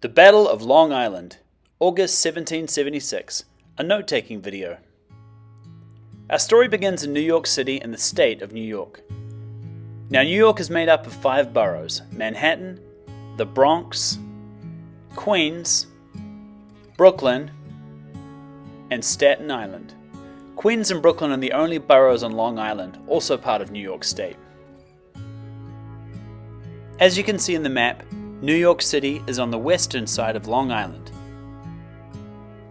The Battle of Long Island, August 1776, a note-taking video. Our story begins in New York City in the state of New York. Now, New York is made up of 5 boroughs: Manhattan, the Bronx, Queens, Brooklyn, and Staten Island. Queens and Brooklyn are the only boroughs on Long Island, also part of New York State. As you can see in the map, New York City is on the western side of Long Island.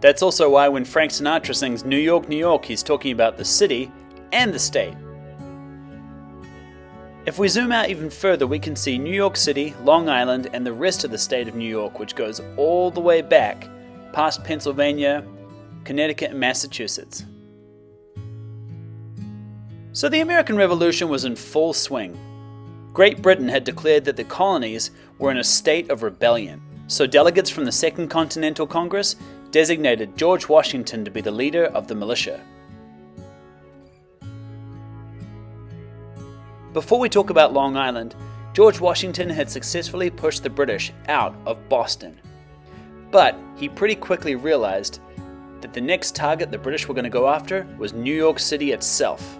That's also why when Frank Sinatra sings New York, New York, he's talking about the city and the state. If we zoom out even further, we can see New York City, Long Island, and the rest of the state of New York, which goes all the way back past Pennsylvania, Connecticut, and Massachusetts. So the American Revolution was in full swing. Great Britain had declared that the colonies were in a state of rebellion, so delegates from the Second Continental Congress designated George Washington to be the leader of the militia. Before we talk about Long Island, George Washington had successfully pushed the British out of Boston. But he pretty quickly realized that the next target the British were going to go after was New York City itself.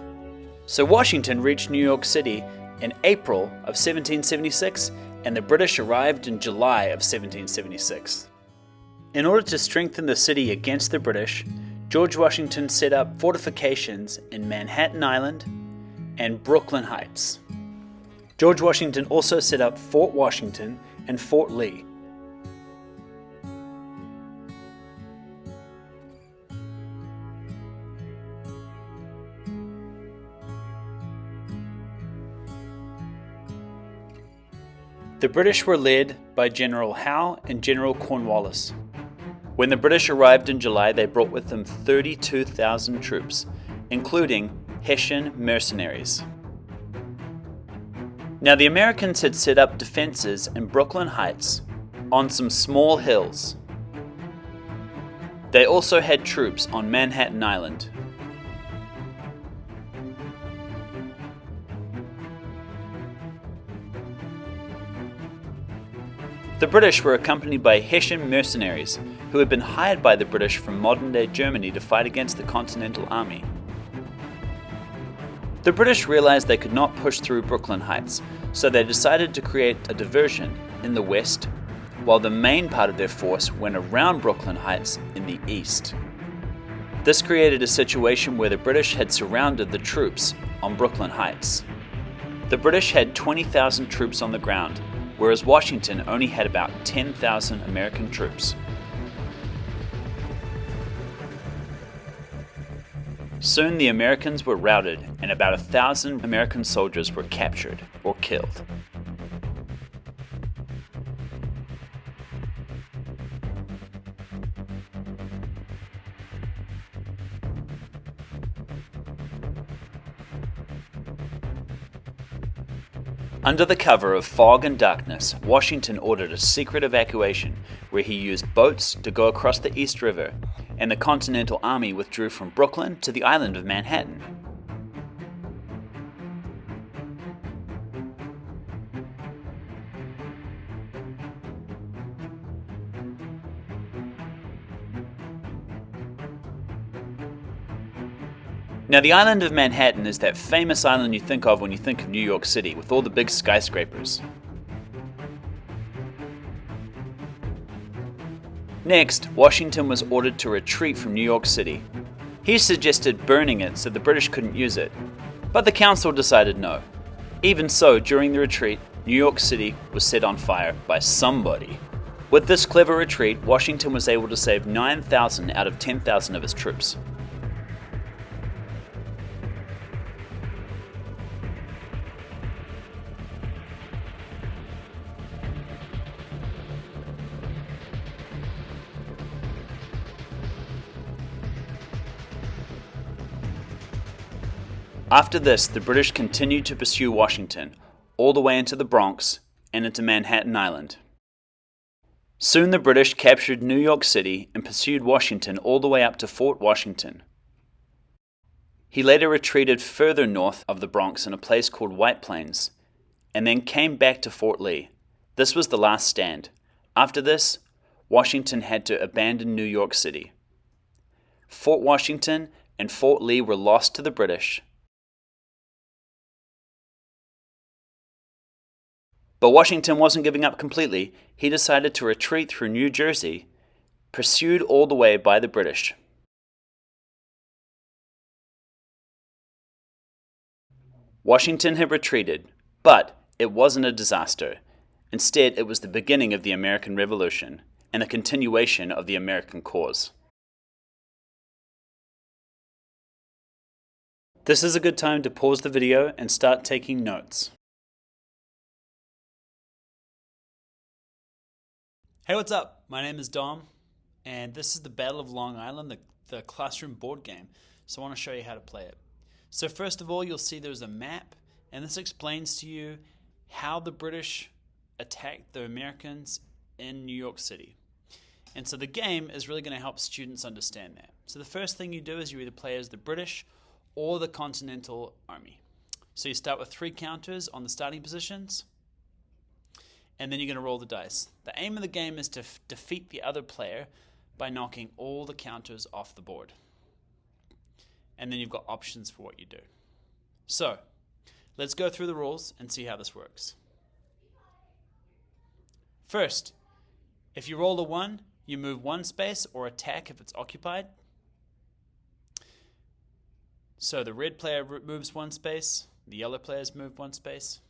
So Washington reached New York City in April of 1776, and the British arrived in July of 1776. In order to strengthen the city against the British, George Washington set up fortifications in Manhattan Island and Brooklyn Heights. George Washington also set up Fort Washington and Fort Lee. The British were led by General Howe and General Cornwallis. When the British arrived in July, they brought with them 32,000 troops, including Hessian mercenaries. Now, the Americans had set up defenses in Brooklyn Heights on some small hills. They also had troops on Manhattan Island. The British were accompanied by Hessian mercenaries who had been hired by the British from modern-day Germany to fight against the Continental Army. The British realized they could not push through Brooklyn Heights, so they decided to create a diversion in the west, while the main part of their force went around Brooklyn Heights in the east. This created a situation where the British had surrounded the troops on Brooklyn Heights. The British had 20,000 troops on the ground, whereas Washington only had about 10,000 American troops. Soon the Americans were routed and about 1,000 American soldiers were captured or killed. Under the cover of fog and darkness, Washington ordered a secret evacuation where he used boats to go across the East River, and the Continental Army withdrew from Brooklyn to the island of Manhattan. Now, the island of Manhattan is that famous island you think of when you think of New York City, with all the big skyscrapers. Next, Washington was ordered to retreat from New York City. He suggested burning it so the British couldn't use it, but the council decided no. Even so, during the retreat, New York City was set on fire by somebody. With this clever retreat, Washington was able to save 9,000 out of 10,000 of his troops. After this, the British continued to pursue Washington, all the way into the Bronx and into Manhattan Island. Soon the British captured New York City and pursued Washington all the way up to Fort Washington. He later retreated further north of the Bronx in a place called White Plains, and then came back to Fort Lee. This was the last stand. After this, Washington had to abandon New York City. Fort Washington and Fort Lee were lost to the British. But Washington wasn't giving up completely. He decided to retreat through New Jersey, pursued all the way by the British. Washington had retreated, but it wasn't a disaster. Instead, it was the beginning of the American Revolution and a continuation of the American cause. This is a good time to pause the video and start taking notes. Hey, what's up? My name is Dom, and this is the Battle of Long Island, the classroom board game. So I want to show you how to play it. So first of all, you'll see there's a map, and this explains to you how the British attacked the Americans in New York City. And so the game is really going to help students understand that. So the first thing you do is you either play as the British or the Continental Army. So you start with 3 counters on the starting positions, and then you're going to roll the dice. The aim of the game is to defeat the other player by knocking all the counters off the board. And then you've got options for what you do. So, let's go through the rules and see how this works. First, if you roll a 1, you move 1 space or attack if it's occupied. So the red player moves 1 space, the yellow players move 1 space.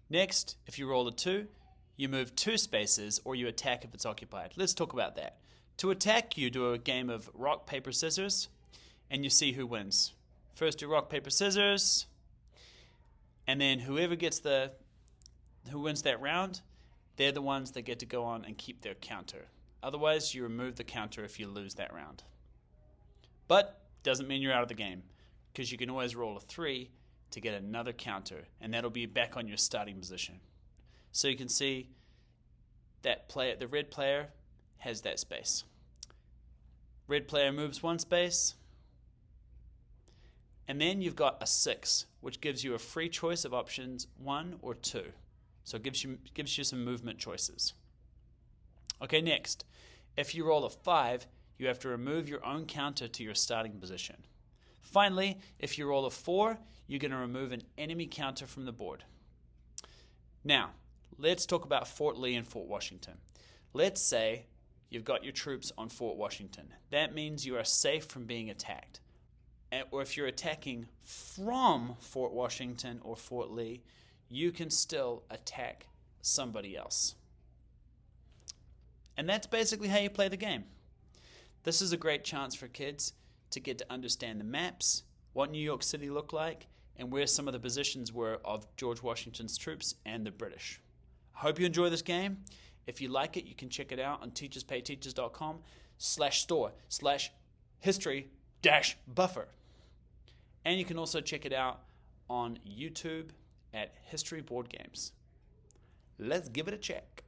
Next, if you roll a 2, you move 2 spaces or you attack if it's occupied. Let's talk about that. To attack, you do a game of rock, paper, scissors, and you see who wins. First do rock, paper, scissors, and then who wins that round, they're the ones that get to go on and keep their counter. Otherwise, you remove the counter if you lose that round. But doesn't mean you're out of the game, because you can always roll a 3 to get another counter, and that'll be back on your starting position. So you can see that the red player has that space. Red player moves 1 space, and then you've got a 6, which gives you a free choice of options 1 or 2. So it gives you some movement choices. Okay, next, if you roll a 5, you have to remove your own counter to your starting position. Finally, if you roll a 4, you're going to remove an enemy counter from the board. Now, let's talk about Fort Lee and Fort Washington. Let's say you've got your troops on Fort Washington. That means you are safe from being attacked. Or if you're attacking from Fort Washington or Fort Lee, you can still attack somebody else. And that's basically how you play the game. This is a great chance for kids to get to understand the maps, what New York City looked like, and where some of the positions were of George Washington's troops and the British. I hope you enjoy this game. If you like it, you can check it out on teacherspayteachers.com/store/history-buffer. And you can also check it out on YouTube at History Board Games. Let's give it a check.